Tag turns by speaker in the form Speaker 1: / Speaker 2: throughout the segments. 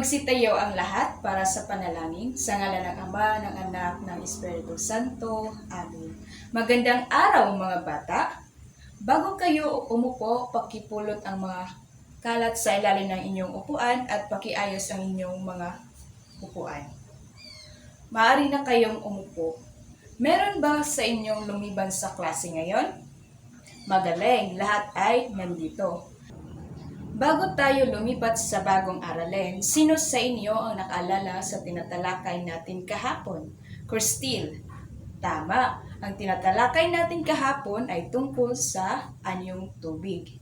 Speaker 1: Magsitayo ang lahat para sa panalangin sa ngalan ng Ama, ng Anak, ng Espiritu Santo. Amen. Magandang araw mga bata. Bago kayo umupo, pakipulot ang mga kalat sa ilalim ng inyong upuan at pakiayos ang inyong mga upuan. Maaari na kayong umupo. Meron ba sa inyong lumiban sa klase ngayon? Magaling, lahat ay nandito. Bago tayo lumipat sa bagong aralin, sino sa inyo ang nakaalala sa tinatalakay natin kahapon? Christine, tama. Ang tinatalakay natin kahapon ay tungkol sa anyong tubig.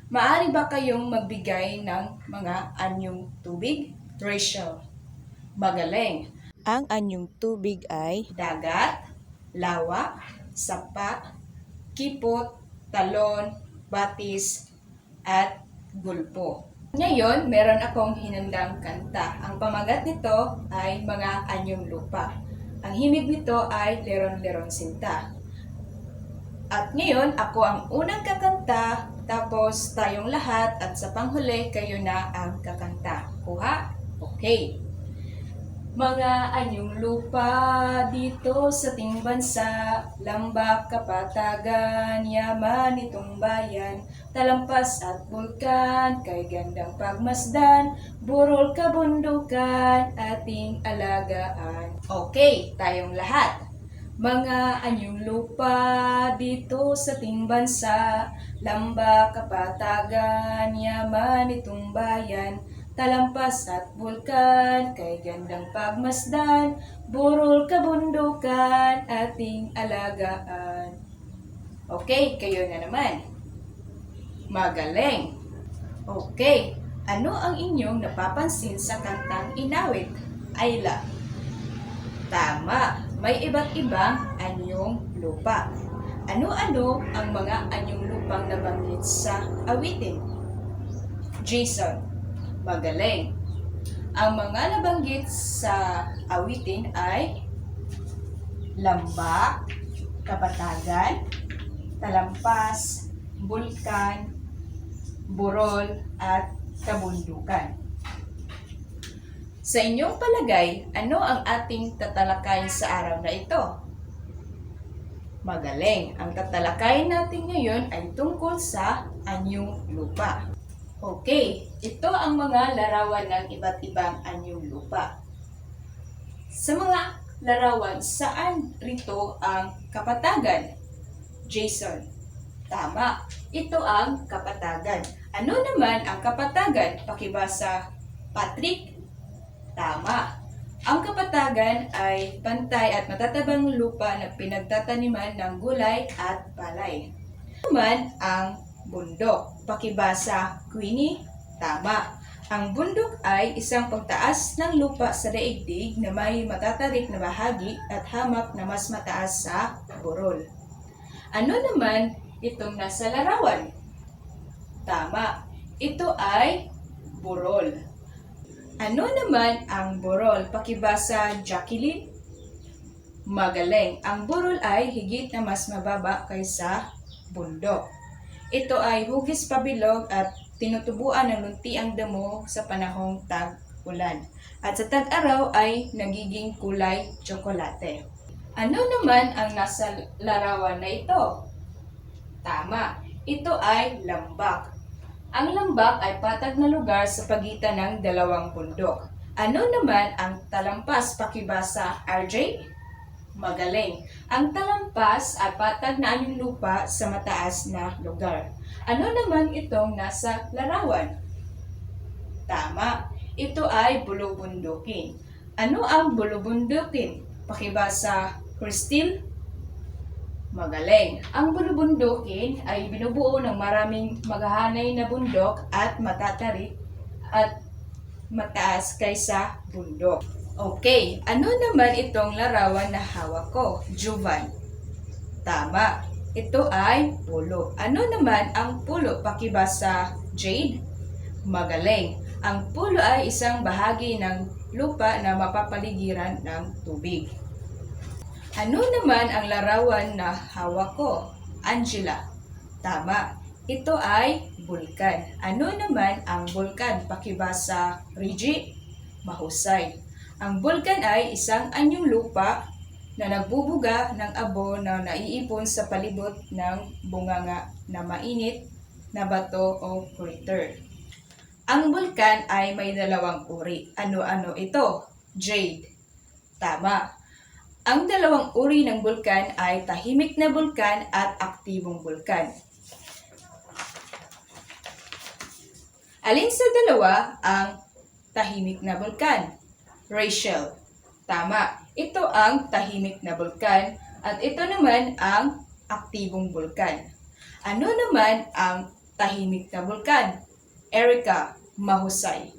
Speaker 1: Maaari ba kayong magbigay ng mga anyong tubig? Rachel, magaling.
Speaker 2: Ang anyong tubig ay
Speaker 1: Dagat, lawa, sapa, kipot, talon, batis, at gulpo. Ngayon, meron akong hinandang kanta. Ang pamagat nito ay Mga Anyong Lupa. Ang himig nito ay Leron-Leron Sinta. At ngayon, ako ang unang kakanta, tapos tayong lahat at sa panghuli, kayo na ang kakanta. Kuha? Okay. Mga anyong lupa dito sa ating bansa, lambak, kapatagan, yaman itong bayan, talampas at bulkan, kay gandang pagmasdan, burol kabundukan, ating alagaan. Okay, tayong lahat. Mga anyong lupa dito sa ating bansa, lambak, kapatagan, yaman itong bayan, talampas at bulkan, kay gandang pagmasdan, burol kabundukan, ating alagaan. Okay, kayo na naman. Magaling. Okay, ano ang inyong napapansin sa kantang inawit? Ayla. Tama, may iba't ibang anyong lupa. Ano-ano ang mga anyong lupang nabanggit sa awitin? Jason. Magaling. Ang mga nabanggit sa awitin ay lambak, kapatagan, talampas, bulkan, burol, at kabundukan. Sa inyong palagay, ano ang ating tatalakayin sa araw na ito? Magaling. Ang tatalakayin natin ngayon ay tungkol sa anyong lupa. Okay, ito ang mga larawan ng iba't ibang anyong lupa. Sa mga larawan, saan rito ang kapatagan? Jason, tama. Ito ang kapatagan. Ano naman ang kapatagan? Pakibasa, Patrick. Tama. Ang kapatagan ay pantay at matatabang lupa na pinagtataniman ng gulay at palay. Ano naman ang bundok? Pakibasa, Queenie. Tama. Ang bundok ay isang pagtaas ng lupa sa daigdig na may matatarik na bahagi at hamak na mas mataas sa burol. Ano naman itong nasa larawan? Tama. Ito ay burol. Ano naman ang burol? Pakibasa, Jacqueline. Magaling. Ang burol ay higit na mas mababa kaysa bundok. Ito ay hugis pabilog at tinutubuan ng luntiang damo sa panahong tag-ulan. At sa tag-araw ay nagiging kulay tsokolate. Ano naman ang nasa larawan na ito? Tama, ito ay lambak. Ang lambak ay patag na lugar sa pagitan ng dalawang bundok. Ano naman ang talampas? Pakibasa, RJ? Magaling. Ang talampas ay patag na anyong lupa sa mataas na lugar. Ano naman itong nasa larawan? Tama. Ito ay bulubundukin. Ano ang bulubundukin? Pakibasa, Christine. Magaling. Ang bulubundukin ay binubuo ng maraming maghahanay na bundok at matatarik at mataas kaysa bundok. Okay, ano naman itong larawan na hawak ko? Juvan. Tama. Ito ay pulo. Ano naman ang pulo? Pakibasa, Jade. Magaling. Ang pulo ay isang bahagi ng lupa na mapapaligiran ng tubig. Ano naman ang larawan na hawak ko? Angela. Tama. Ito ay bulkan. Ano naman ang bulkan? Pakibasa, Reggie. mahusay. Ang bulkan ay isang anyong lupa na nagbubuga ng abo na naiipon sa palibot ng bunganga na mainit na bato o crater. Ang bulkan ay may dalawang uri. Ano-ano ito? Jade. Tama. Ang dalawang uri ng bulkan ay tahimik na bulkan at aktibong bulkan. Alin sa dalawa ang tahimik na bulkan? Rachel. Tama. Ito ang tahimik na bulkan at ito naman ang aktibong bulkan. Ano naman ang tahimik na bulkan? Erica. Mahusay.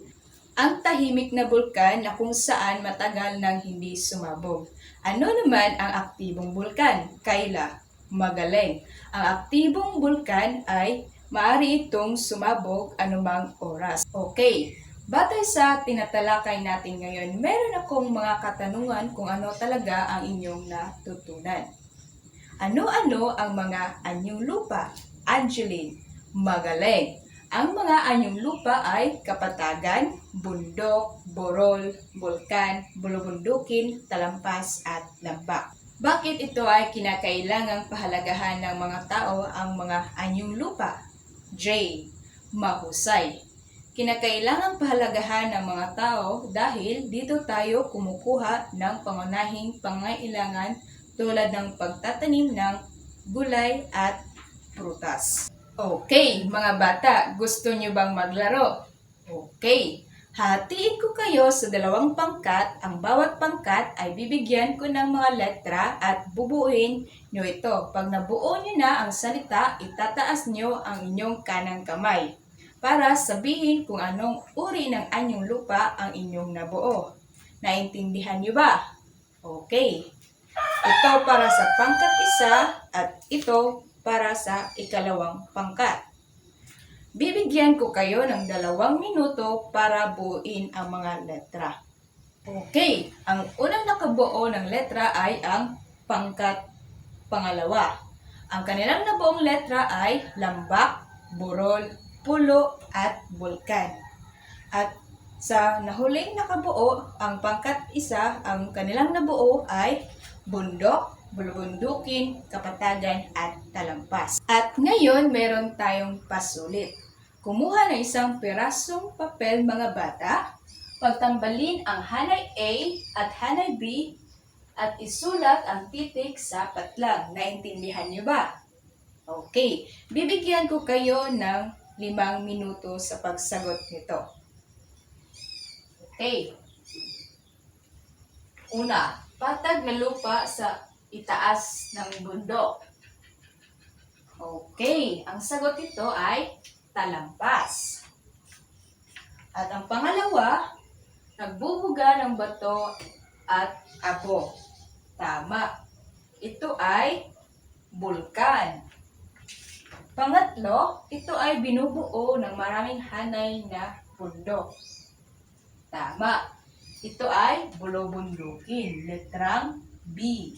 Speaker 1: Ang tahimik na bulkan na kung saan matagal nang hindi sumabog. Ano naman ang aktibong bulkan? Kayla. Magaling. Ang aktibong bulkan ay maaari itong sumabog anumang oras. Okay. Batay sa tinatalakay natin ngayon, meron akong mga katanungan kung ano talaga ang inyong natutunan. Ano-ano ang mga anyong lupa? Angeline. Magaling. Ang mga anyong lupa ay kapatagan, bundok, borol, bulkan, bulubundukin, talampas at lambak. Bakit ito ay kinakailangang pahalagahan ng mga tao ang mga anyong lupa? J. Mahusay. Kinakailangang pahalagahan ng mga tao dahil dito tayo kumukuha ng pangunahing pangailangan tulad ng pagtatanim ng gulay at prutas. Okay, mga bata, gusto nyo bang maglaro? Okay, hatiin ko kayo sa dalawang pangkat. Ang bawat pangkat ay bibigyan ko ng mga letra at bubuuin nyo ito. Pag nabuo nyo na ang salita, itataas nyo ang inyong kanang kamay para sabihin kung anong uri ng anyong lupa ang inyong nabuo. Naintindihan nyo ba? Okay. Ito para sa pangkat isa at ito para sa ikalawang pangkat. Bibigyan ko kayo ng 2 minuto para buuin ang mga letra. Okay, ang unang nakabuo ng letra ay ang pangkat pangalawa. Ang kanilang nabuong letra ay lambak, burol, pulo at bulkan. At sa nahuling nakabuo, ang pangkat isa, ang kanilang nabuo ay bundok, bulubundukin, kapatagan at talampas. At ngayon, meron tayong pasulit. Kumuha ng isang pirasong papel mga bata, pagtambalin ang hanay A at hanay B at isulat ang titik sa patlang. Naintindihan niyo ba? Okay, bibigyan ko kayo ng 5 minuto sa pagsagot nito. Okay. Una, patag na lupa sa itaas ng bundok. Okay, ang sagot ito ay talampas. At ang pangalawa, nagbubuga ng bato at abo. Tama. Ito ay bulkan. Pangatlo, ito ay binubuo ng maraming hanay na bundok. Tama. Ito ay bulubundukin. Letrang B.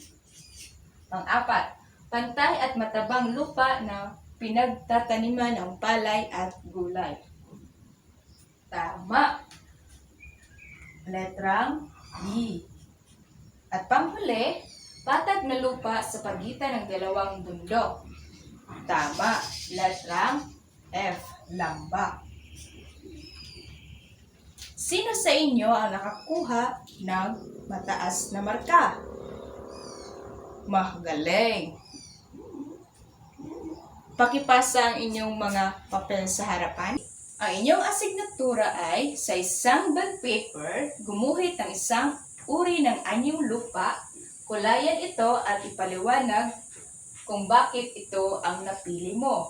Speaker 1: Pang-4, pantay at matabang lupa na pinagtataniman ng palay at gulay. Tama. Letrang B. At panghuli, patag na lupa sa pagitan ng 2 bundok. Tama. Letrang F. Lambak. Sino sa inyo ang nakakuha ng mataas na marka? Magaling. Pakipasa ang inyong mga papel sa harapan. Ang inyong asignatura ay sa isang bond paper, gumuhit ng isang uri ng anyong lupa, kulayan ito at ipaliwanag kung bakit ito ang napili mo.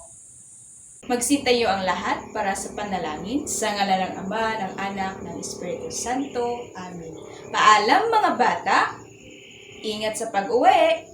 Speaker 1: Magsitayo ang lahat para sa panalangin sa ngalan ng Ama, ng Anak, ng Espiritu Santo. Amen. Paalam mga bata, ingat sa pag-uwi!